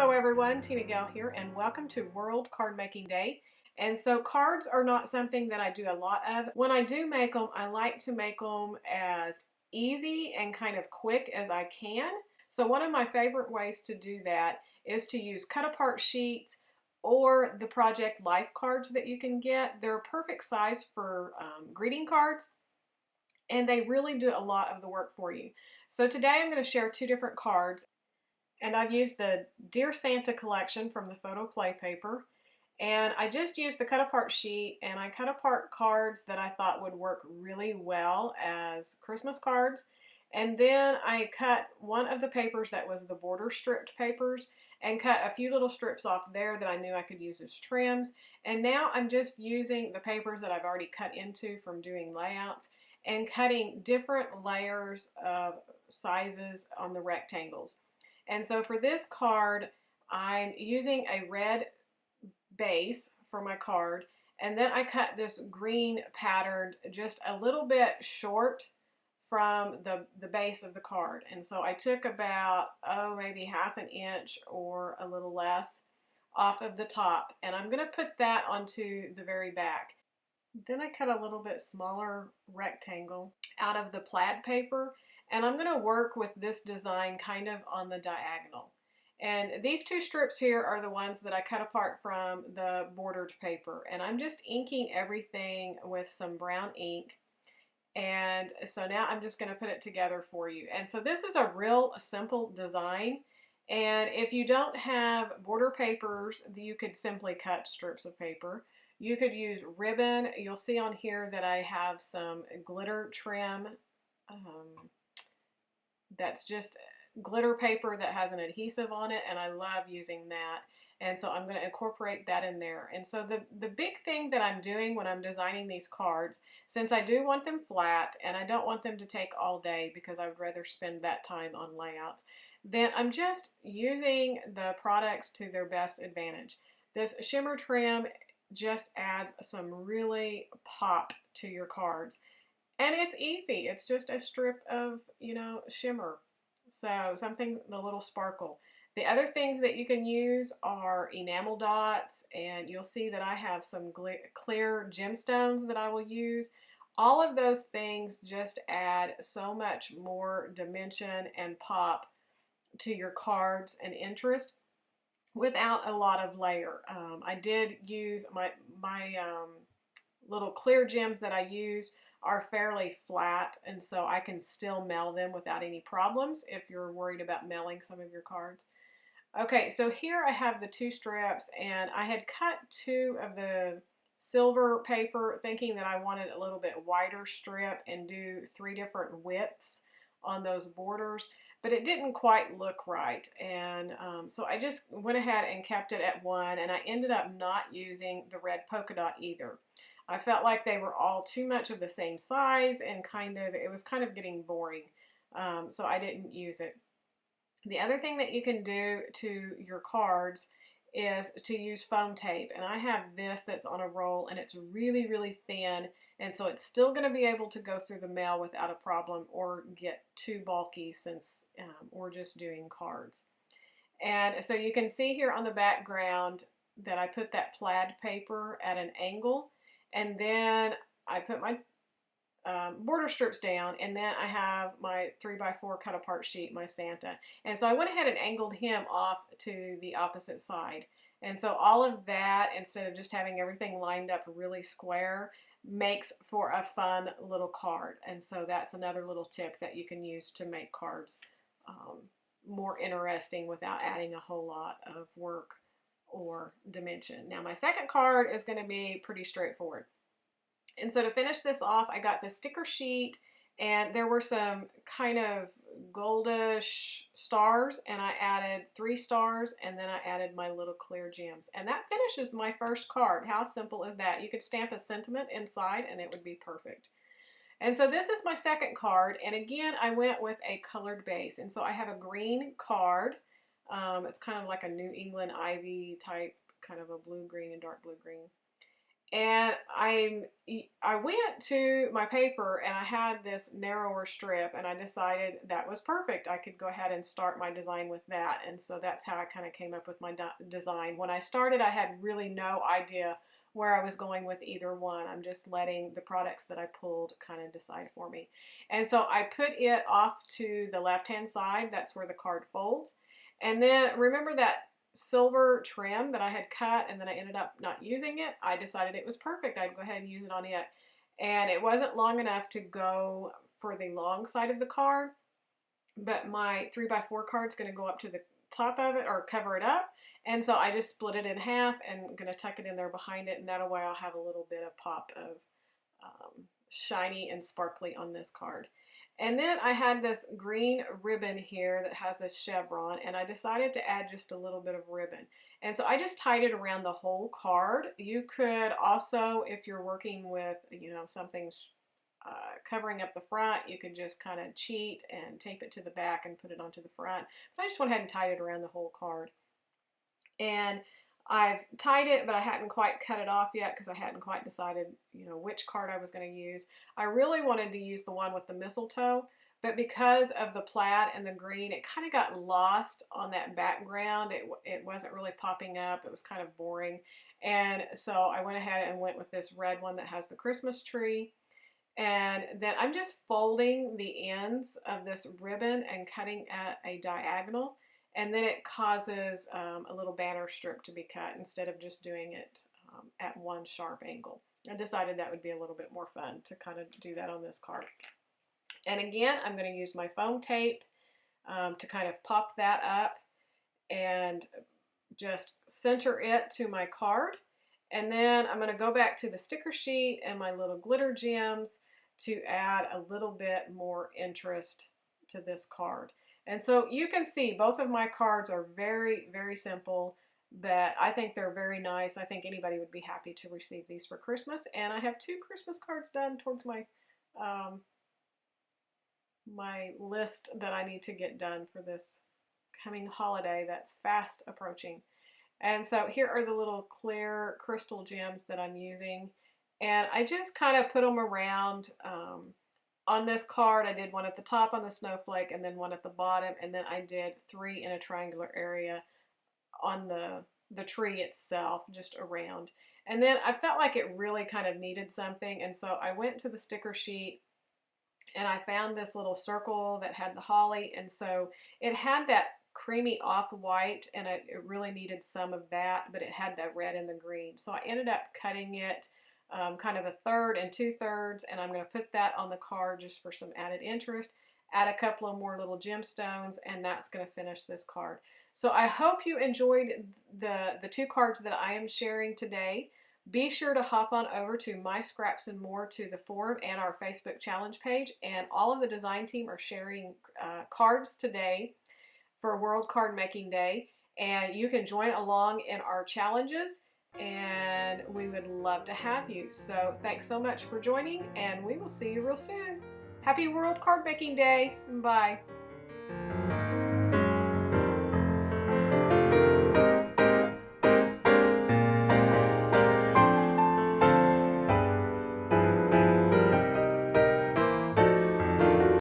Hello everyone, TinaGale here, and welcome to World Card Making Day. And so cards are not something that I do a lot of. When I do make them, I like to make them as easy and kind of quick as I can. So one of my favorite ways to do that is to use cut-apart sheets or the Project Life cards that you can get. They're a perfect size for greeting cards, and they really do a lot of the work for you. So today I'm going to share two different cards. And I've used the Dear Santa collection from the PhotoPlay paper. And I just used the cut apart sheet, and I cut apart cards that I thought would work really well as Christmas cards. And then I cut one of the papers that was the border stripped papers and cut a few little strips off there that I knew I could use as trims. And now I'm just using the papers that I've already cut into from doing layouts and cutting different layers of sizes on the rectangles. And so for this card, I'm using a red base for my card, and then I cut this green pattern just a little bit short from the base of the card. And so I took about, maybe half an inch or a little less off of the top, and I'm going to put that onto the very back. Then I cut a little bit smaller rectangle out of the plaid paper, and I'm going to work with this design kind of on the diagonal. And these two strips here are the ones that I cut apart from the bordered paper. And I'm just inking everything with some brown ink. And so now I'm just going to put it together for you. And so this is a real simple design. And if you don't have border papers, you could simply cut strips of paper. You could use ribbon. You'll see on here that I have some glitter trim. That's just glitter paper that has an adhesive on it, and I love using that. And so I'm going to incorporate that in there. And so the big thing that I'm doing when I'm designing these cards, since I do want them flat and I don't want them to take all day because I would rather spend that time on layouts, then I'm just using the products to their best advantage. This shimmer trim just adds some really pop to your cards. And it's easy. It's just a strip of, shimmer. So something, a little sparkle. The other things that you can use are enamel dots, and you'll see that I have some clear gemstones that I will use. All of those things just add so much more dimension and pop to your cards and interest without a lot of layer. I did use my little clear gems that I use are fairly flat, and so I can still mail them without any problems if you're worried about mailing some of your cards. Okay, so here I have the two strips, and I had cut two of the silver paper thinking that I wanted a little bit wider strip and do 3 different widths on those borders, but it didn't quite look right. And so I just went ahead and kept it at 1, and I ended up not using the red polka dot either. I felt like they were all too much of the same size, and it was kind of getting boring. So I didn't use it. The other thing that you can do to your cards is to use foam tape. And I have this that's on a roll, and it's really, really thin. And so it's still going to be able to go through the mail without a problem or get too bulky since we're just doing cards. And so you can see here on the background that I put that plaid paper at an angle. And then I put my border strips down, and then I have my 3x4 cut apart sheet, my Santa. And so I went ahead and angled him off to the opposite side. And so all of that, instead of just having everything lined up really square, makes for a fun little card. And so that's another little tip that you can use to make cards more interesting without adding a whole lot of work or dimension. Now my second card is going to be pretty straightforward. And so to finish this off, I got the sticker sheet, and there were some kind of goldish stars, and I added 3 stars, and then I added my little clear gems. And that finishes my first card. How simple is that? You could stamp a sentiment inside, and it would be perfect. And so this is my second card, and again, I went with a colored base. And so I have a green card. It's kind of like a New England ivy type, kind of a blue-green and dark blue-green. And I went to my paper and I had this narrower strip, and I decided that was perfect. I could go ahead and start my design with that. And so that's how I kind of came up with my design. When I started, I had really no idea where I was going with either one. I'm just letting the products that I pulled kind of decide for me. And so I put it off to the left-hand side. That's where the card folds. And then remember that silver trim that I had cut and then I ended up not using it? I decided it was perfect. I'd go ahead and use it on it. And it wasn't long enough to go for the long side of the card, but my 3x4 card is going to go up to the top of it or cover it up. And so I just split it in half and I'm going to tuck it in there behind it, and that way I'll have a little bit of pop of shiny and sparkly on this card. And then I had this green ribbon here that has this chevron, and I decided to add just a little bit of ribbon. And so I just tied it around the whole card. You could also, if you're working with, something covering up the front, you could just kind of cheat and tape it to the back and put it onto the front. But I just went ahead and tied it around the whole card. And I've tied it, but I hadn't quite cut it off yet because I hadn't quite decided, which card I was going to use. I really wanted to use the one with the mistletoe, but because of the plaid and the green, it kind of got lost on that background. It wasn't really popping up. It was kind of boring. And so I went ahead and went with this red one that has the Christmas tree. And then I'm just folding the ends of this ribbon and cutting at a diagonal. And then it causes a little banner strip to be cut instead of just doing it at one sharp angle. I decided that would be a little bit more fun to kind of do that on this card. And again, I'm going to use my foam tape to kind of pop that up and just center it to my card. And then I'm going to go back to the sticker sheet and my little glitter gems to add a little bit more interest to this card. And so you can see both of my cards are very, very simple, but I think they're very nice. I think anybody would be happy to receive these for Christmas. And I have 2 Christmas cards done towards my my list that I need to get done for this coming holiday that's fast approaching. And so here are the little clear crystal gems that I'm using. And I just kind of put them around on this card. I did one at the top on the snowflake and then one at the bottom. And then I did 3 in a triangular area on the tree itself, just around. And then I felt like it really kind of needed something. And so I went to the sticker sheet and I found this little circle that had the holly. And so it had that creamy off-white, and it really needed some of that, but it had the red and the green. So I ended up cutting it kind of 1/3 and 2/3, and I'm going to put that on the card just for some added interest. Add a couple of more little gemstones, and that's going to finish this card. So I hope you enjoyed the 2 cards that I am sharing today. Be sure to hop on over to My Scraps and More to the forum and our Facebook challenge page, and all of the design team are sharing cards today for World Card Making Day, and you can join along in our challenges, and we would love to have you. So thanks so much for joining, and we will see you real soon. Happy World Card Making Day. Bye.